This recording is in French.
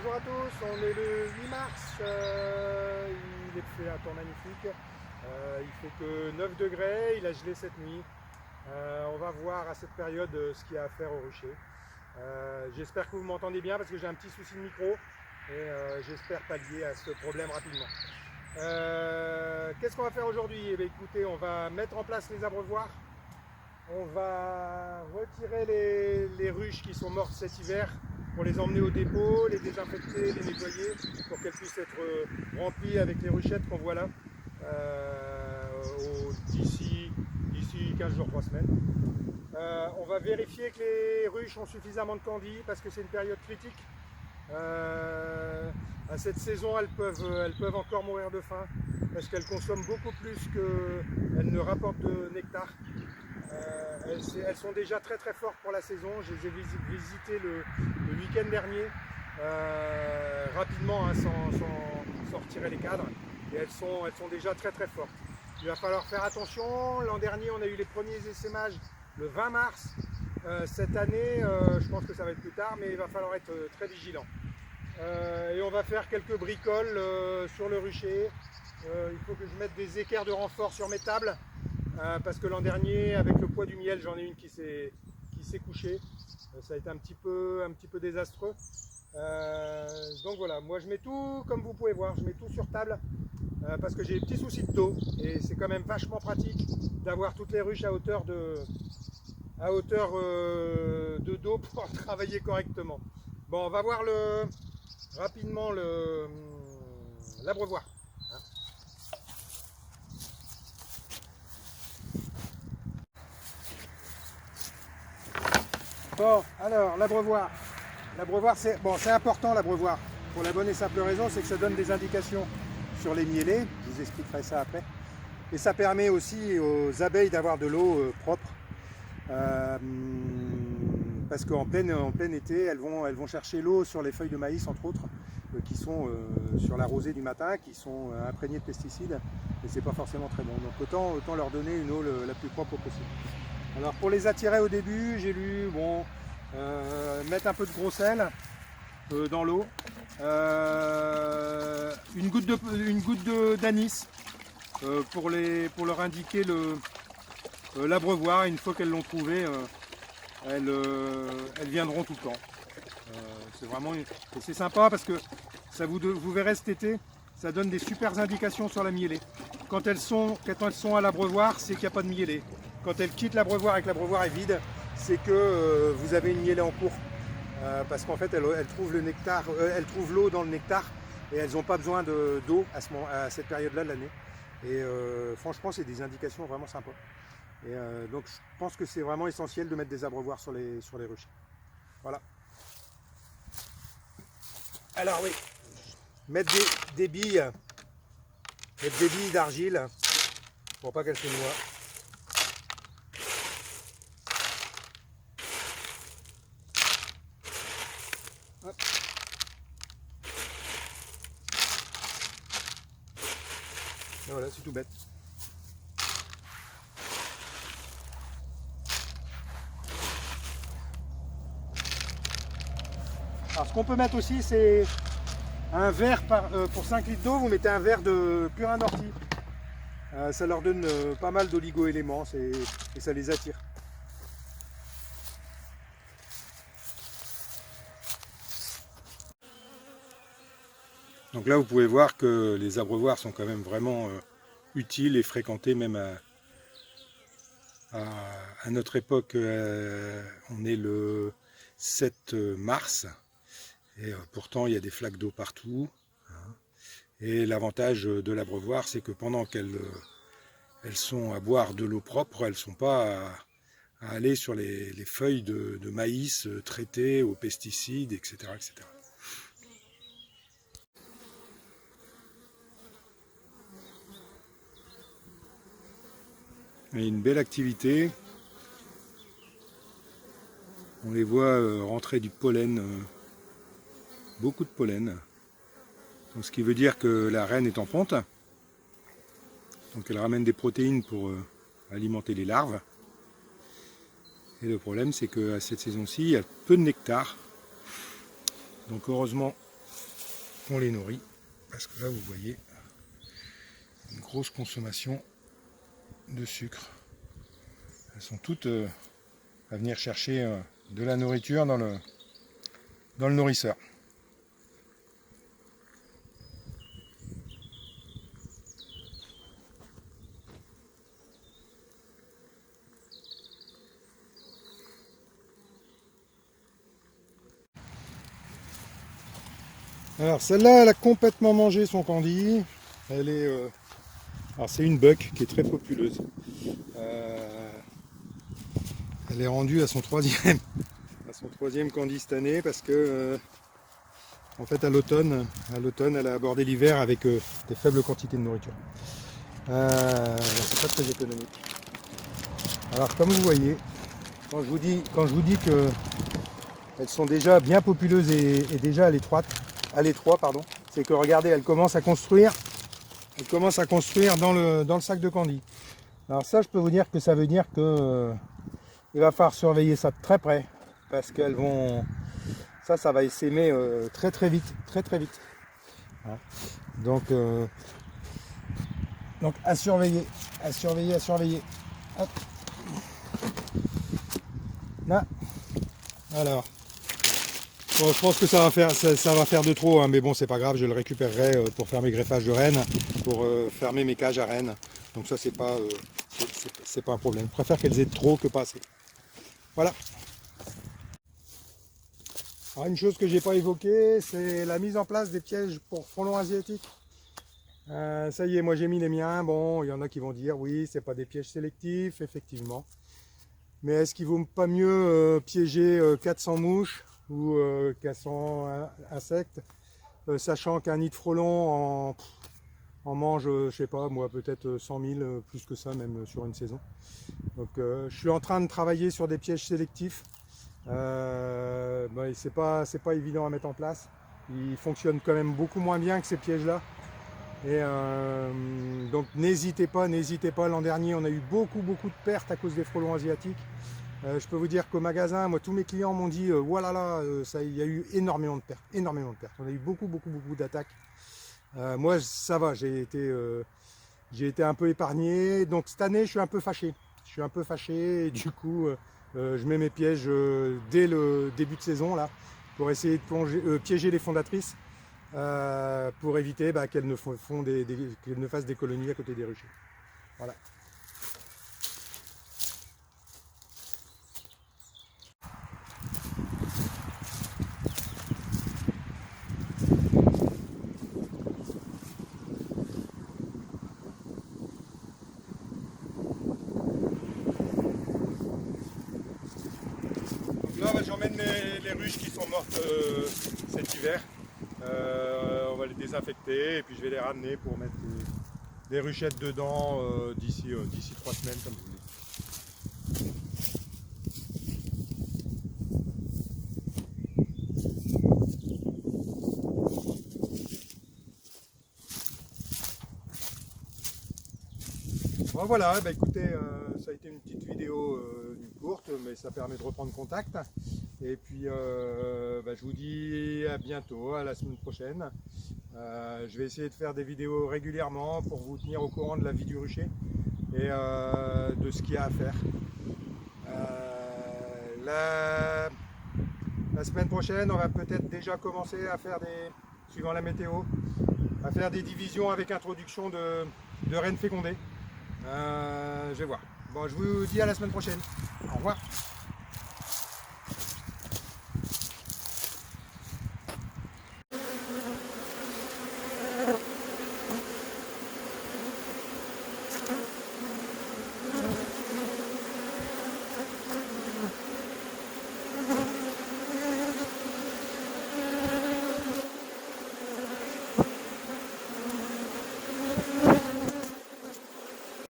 Bonjour à tous, on est le 8 mars, il fait un temps magnifique, il fait que 9 degrés, il a gelé cette nuit. On va voir à cette période ce qu'il y a à faire au rucher. J'espère que vous m'entendez bien parce que j'ai un petit souci de micro et j'espère pallier à ce problème rapidement. Qu'est-ce qu'on va faire aujourd'hui? Eh bien, écoutez, on va mettre en place les abreuvoirs. On va retirer les ruches qui sont mortes cet hiver pour les emmener au dépôt, les désinfecter, les nettoyer pour qu'elles puissent être remplies avec les ruchettes qu'on voit là d'ici 15 jours, 3 semaines. On va vérifier que les ruches ont suffisamment de candis parce que c'est une période critique. À cette saison, elles peuvent encore mourir de faim parce qu'elles consomment beaucoup plus qu'elles ne rapportent de nectar. Elles sont déjà très très fortes pour la saison. Je les ai visitées le week-end dernier, rapidement, hein, sans retirer les cadres. Et elles sont déjà très très fortes. Il va falloir faire attention. L'an dernier, on a eu les premiers essaimages le 20 mars. Cette année, je pense que ça va être plus tard, mais il va falloir être très vigilant. Et on va faire quelques bricoles sur le rucher. Il faut que je mette des équerres de renfort sur mes tables. Parce que l'an dernier, avec le poids du miel, j'en ai une qui s'est couchée. Ça a été un petit peu désastreux. Donc voilà, moi je mets tout, comme vous pouvez voir, je mets tout sur table parce que j'ai des petits soucis de dos et c'est quand même vachement pratique d'avoir toutes les ruches à hauteur de dos pour travailler correctement. Bon, on va voir rapidement l'abreuvoir. Bon, alors, l'abreuvoir. L'abreuvoir, c'est important l'abreuvoir. Pour la bonne et simple raison, c'est que ça donne des indications sur les mielés. Je vous expliquerai ça après. Et ça permet aussi aux abeilles d'avoir de l'eau propre. Parce qu'en plein été, elles vont chercher l'eau sur les feuilles de maïs, entre autres, qui sont sur la rosée du matin, qui sont imprégnées de pesticides. Et c'est pas forcément très bon. Donc autant leur donner une eau la plus propre possible. Alors pour les attirer au début, j'ai lu mettre un peu de gros sel dans l'eau, une goutte d'anis pour leur indiquer l'abreuvoir. Une fois qu'elles l'ont trouvé, elles viendront tout le temps. C'est sympa parce que vous verrez cet été, ça donne des super indications sur la mielée. Quand elles sont à l'abreuvoir, c'est qu'il n'y a pas de mielée. Quand elles quittent l'abreuvoir et que l'abreuvoir est vide, c'est que vous avez une mielée en cours. Parce qu'en fait, elles trouvent le nectar, elles trouvent l'eau dans le nectar et elles n'ont pas besoin d'eau à cette période-là de l'année. Et franchement, c'est des indications vraiment sympas. Et donc, je pense que c'est vraiment essentiel de mettre des abreuvoirs sur les ruches. Voilà. Alors oui, mettre des billes d'argile pour pas qu'elles se noient. Hop. Et voilà, c'est tout bête. Alors ce qu'on peut mettre aussi, c'est un verre pour 5 litres d'eau, vous mettez un verre de purin d'ortie. Ça leur donne pas mal d'oligo-éléments et ça les attire. Donc là, vous pouvez voir que les abreuvoirs sont quand même vraiment utiles et fréquentés même à notre époque. On est le 7 mars et pourtant il y a des flaques d'eau partout. Et l'avantage de l'abreuvoir, c'est que pendant qu'elles sont à boire de l'eau propre, elles ne sont pas à aller sur les feuilles de maïs traitées aux pesticides, etc. etc. Et une belle activité. On les voit rentrer du pollen, beaucoup de pollen. Donc, ce qui veut dire que la reine est en ponte. Donc elle ramène des protéines pour alimenter les larves. Et le problème, c'est qu'à cette saison-ci, il y a peu de nectar. Donc heureusement, qu'on les nourrit. Parce que là, vous voyez une grosse consommation de sucre. Elles sont toutes à venir chercher de la nourriture dans le nourrisseur. Alors celle-là, elle a complètement mangé son candy. Elle est, alors c'est une buck qui est très populeuse. Elle est rendue à son troisième candy cette année parce que en fait à l'automne, elle a abordé l'hiver avec des faibles quantités de nourriture. C'est pas très économique. Alors comme vous voyez, quand je vous dis que elles sont déjà bien populeuses et déjà à l'étroit, c'est que regardez, elles commencent à construire dans le sac de candy. Alors ça, je peux vous dire que ça veut dire que il va falloir surveiller ça de très près parce qu'elles vont, ça va essaimer très vite. Hein. Donc à surveiller. Hop. Là. Alors. Bon, je pense que ça va faire de trop, hein, mais bon, c'est pas grave, je le récupérerai pour faire mes greffages de rennes, pour fermer mes cages à rennes. Donc ça, c'est pas un problème. Je préfère qu'elles aient trop que pas assez. Voilà. Alors, une chose que j'ai pas évoquée, c'est la mise en place des pièges pour frelons asiatiques. Ça y est, moi j'ai mis les miens. Bon, il y en a qui vont dire oui, c'est pas des pièges sélectifs, effectivement. Mais est-ce qu'il vaut pas mieux piéger 400 mouches ou 400 insectes, sachant qu'un nid de frelon en mange, je sais pas, moi peut-être 100 000, plus que ça même sur une saison. Donc je suis en train de travailler sur des pièges sélectifs. C'est pas évident à mettre en place. Ils fonctionnent quand même beaucoup moins bien que ces pièges-là. Et donc n'hésitez pas. L'an dernier, on a eu beaucoup de pertes à cause des frelons asiatiques. Je peux vous dire qu'au magasin, moi, tous mes clients m'ont dit voilà là, il y a eu énormément de pertes. On a eu beaucoup d'attaques. Moi, ça va, j'ai été un peu épargné. Donc cette année, je suis un peu fâché. Et du coup, je mets mes pièges dès le début de saison là, pour essayer de piéger les fondatrices, pour éviter qu'elles ne fassent des colonies à côté des ruchers. Voilà. Là, j'emmène les ruches qui sont mortes cet hiver. On va les désinfecter et puis je vais les ramener pour mettre des ruchettes dedans d'ici 3 semaines comme vous voulez. Bon, voilà, écoutez, ça a été une petite vidéo courte, mais ça permet de reprendre contact. Et puis je vous dis à bientôt, à la semaine prochaine. Je vais essayer de faire des vidéos régulièrement pour vous tenir au courant de la vie du rucher et de ce qu'il y a à faire. La semaine prochaine, on va peut-être déjà commencer à faire suivant la météo, à faire des divisions avec introduction de rennes fécondées. Je vais voir. Bon, je vous dis à la semaine prochaine. Au revoir.